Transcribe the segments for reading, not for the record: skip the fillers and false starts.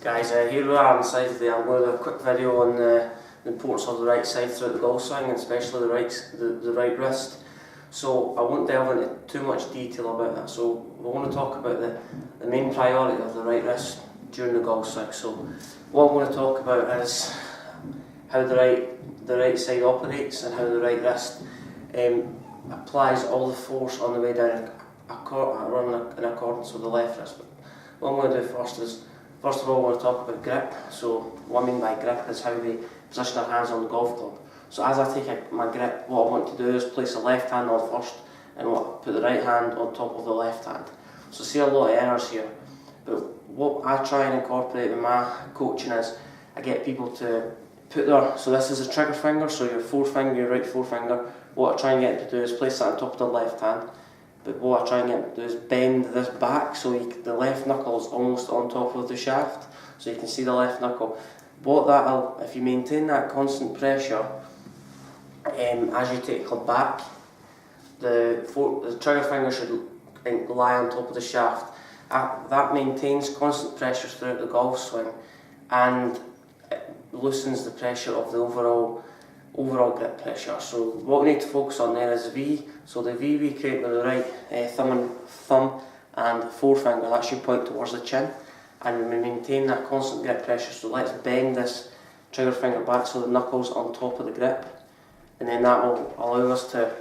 Guys, here we are inside the I'm going to do a quick video on the importance of the right side throughout the golf swing, and especially the right wrist. So I won't delve into too much detail about that. So we want to talk about the main priority of the right wrist during the golf swing. So what I'm going to talk about is how the right side operates and how the right wrist applies all the force on the way down in accordance with the left wrist. But what I'm going to do first of all, I want to talk about grip. So what I mean by grip is how we position our hands on the golf club. So as I take my grip, what I want to do is place the left hand on first and put the right hand on top of the left hand. So see a lot of errors here. But what I try and incorporate with my coaching is I get people to put so this is a trigger finger, so your forefinger, your right forefinger. What I try and get them to do is place that on top of the left hand. But what I try and get them to do is bend this back so the left knuckle is almost on top of the shaft, so you can see the left knuckle. If you maintain that constant pressure, as you take the club back, the trigger finger should lie on top of the shaft. That maintains constant pressure throughout the golf swing, and it loosens the pressure of the overall grip pressure. So what we need to focus on there is V. So the V we create with the right thumb and forefinger, that should point towards the chin, and we maintain that constant grip pressure. So let's bend this trigger finger back so the knuckles on top of the grip, and then that will allow us to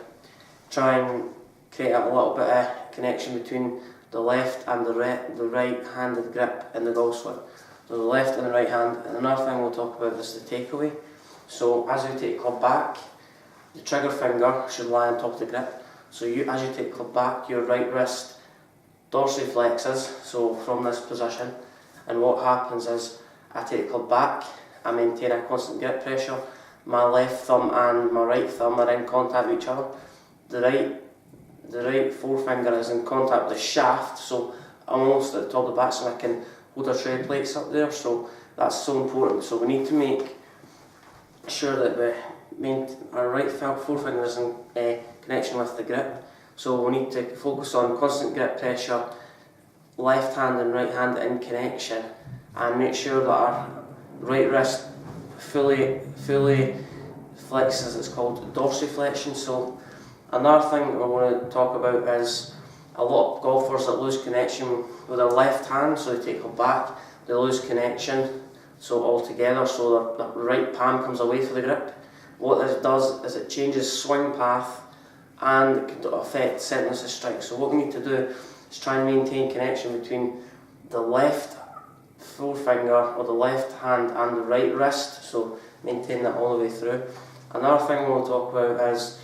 try and create a little bit of connection between the left and the right-handed grip in the golf swing. So the left and the right hand. And another thing we'll talk about is the takeaway. So as you take the club back, the trigger finger should lie on top of the grip. So as you take the club back, your right wrist dorsiflexes, so from this position, and what happens is I take the club back, I maintain a constant grip pressure, my left thumb and my right thumb are in contact with each other. The right forefinger is in contact with the shaft, so I'm almost at the top of the back, so I can hold our tray plates up there. So that's so important. So we need to make sure that our right forefinger is in connection with the grip. So we need to focus on constant grip pressure, left hand and right hand in connection, and make sure that our right wrist fully flexes. It's called dorsiflexion. So another thing that I want to talk about is a lot of golfers that lose connection with their left hand, so they take it back, they lose connection, so altogether, so the right palm comes away from the grip. What this does is it changes swing path and it can affect centerness of strike. So what we need to do is try and maintain connection between the left forefinger or the left hand and the right wrist, so maintain that all the way through. Another thing we'll talk about is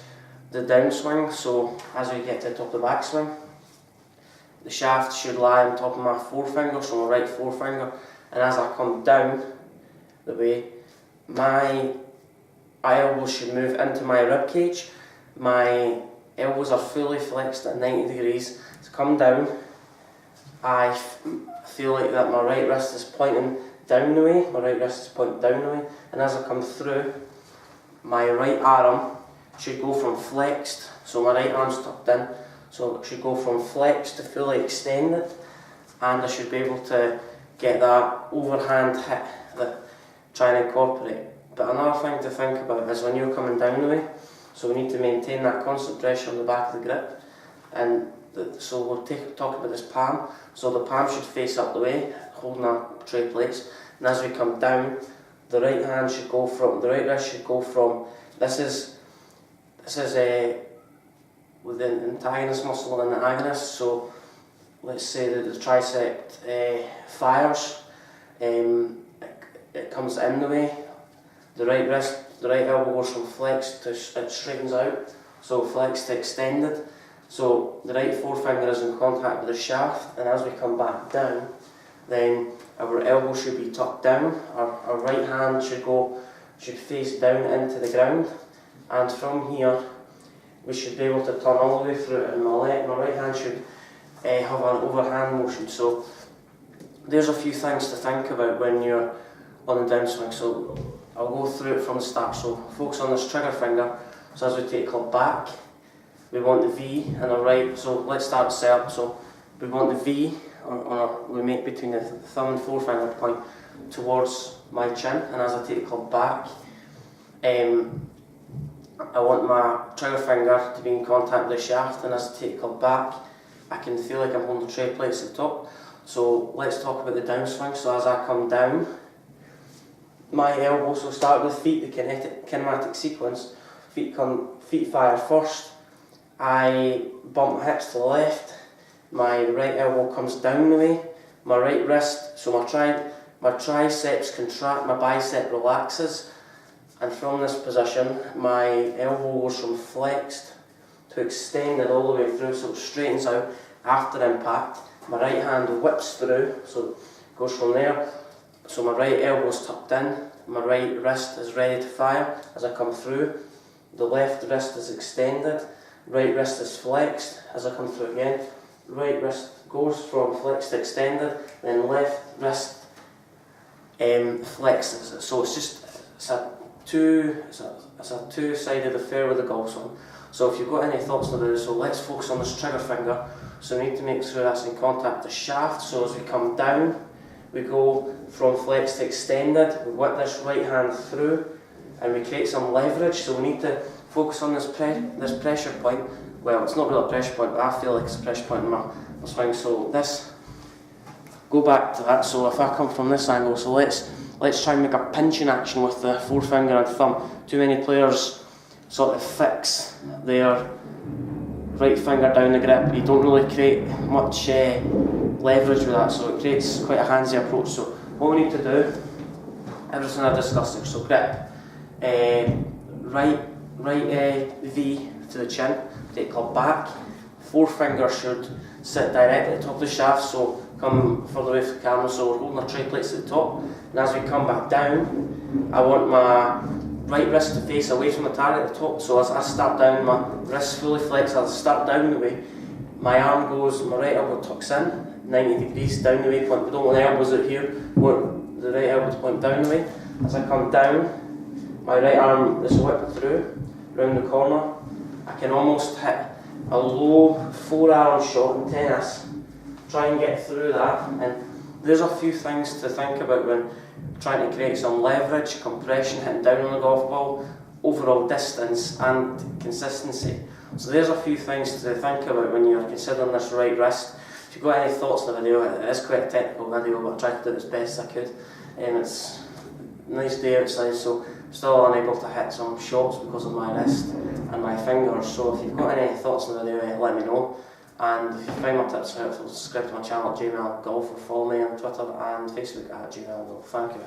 the downswing. So as we get to the top of the backswing, the shaft should lie on top of my forefinger, so my right forefinger, and as I come down the way, my elbows should move into my rib cage. My elbows are fully flexed at 90 degrees. To come down, I feel like that my right wrist is pointing down the way, and as I come through, my right arm should go from flexed, so my right arm's tucked in, so it should go from flexed to fully extended, and I should be able to get that overhand hit that try and incorporate. But another thing to think about is when you're coming down the way, so we need to maintain that constant pressure on the back of the grip, and so we'll talk about this palm. So the palm should face up the way, holding our tray plates, and as we come down, the right wrist should go from, this is with the antagonist muscle and the agonist. So let's say that the tricep fires, it comes in the way, the right elbow goes from flexed to it straightens out, so flexed to extended. So the right forefinger is in contact with the shaft, and as we come back down, then our elbow should be tucked down, our right hand should face down into the ground, and from here we should be able to turn all the way through it, and my right hand should have an overhand motion. So there's a few things to think about when you're on the downswing. So I'll go through it from the start. So focus on this trigger finger. So as we take the club back, we want the V and the right. So let's start the setup. So we want the V we make between the thumb and forefinger point. towards my chin, and as I take the club back, I want my trigger finger to be in contact with the shaft, and as I take the club back, I can feel like I'm holding the tray plates at the top. So let's talk about the downswing. So as I come down, my elbows will start with feet, the kinematic sequence. Feet fire first. I bump my hips to the left. My right elbow comes down the way. My right wrist, so my triceps contract, my bicep relaxes. And from this position, my elbow goes from flexed to extended all the way through, so it straightens out after impact. My right hand whips through, so it goes from there. So my right elbow is tucked in, my right wrist is ready to fire as I come through. The left wrist is extended, right wrist is flexed as I come through again. Right wrist goes from flexed to extended, then left wrist flexes. So it's a two-sided affair with the golf swing. So if you've got any thoughts on this, so let's focus on this trigger finger. So we need to make sure that's in contact with the shaft. So as we come down, we go from flex to extended, we whip this right hand through, and we create some leverage. So we need to focus on this pressure point. Well, it's not really a pressure point, but I feel like it's a pressure point in my swing. So this, go back to that. So if I come from this angle, so let's try and make a pinching action with the forefinger and thumb. Too many players sort of fix their right finger down the grip. You don't really create much leverage with that, so it creates quite a handsy approach. So what we need to do, everything I've discussed here, so grip, right V to the chin, take club back, forefinger should sit directly at the top of the shaft, so come further away from the camera, so we're holding our tray plates at the top, and as we come back down, I want my right wrist to face away from the target at the top. So as I start down, my wrist fully flexed. As I start down the way, my arm goes, my right elbow tucks in 90 degrees down the way. We don't want the elbows out here, we want the right elbow to point down the way. As I come down, my right arm is whipped through, round the corner. I can almost hit a low 4-iron shot in tennis, try and get through that. And there's a few things to think about when trying to create some leverage, compression, hitting down on the golf ball, overall distance and consistency. So there's a few things to think about when you're considering this right wrist. If you've got any thoughts on the video, it is quite a technical video, but I tried to do it as best I could. It's a nice day outside, so I'm still unable to hit some shots because of my wrist and my fingers. So if you've got any thoughts on the video, let me know. And if you find my tips helpful, subscribe to my channel at JML Golf or follow me on Twitter and Facebook at JML Golf. Thank you.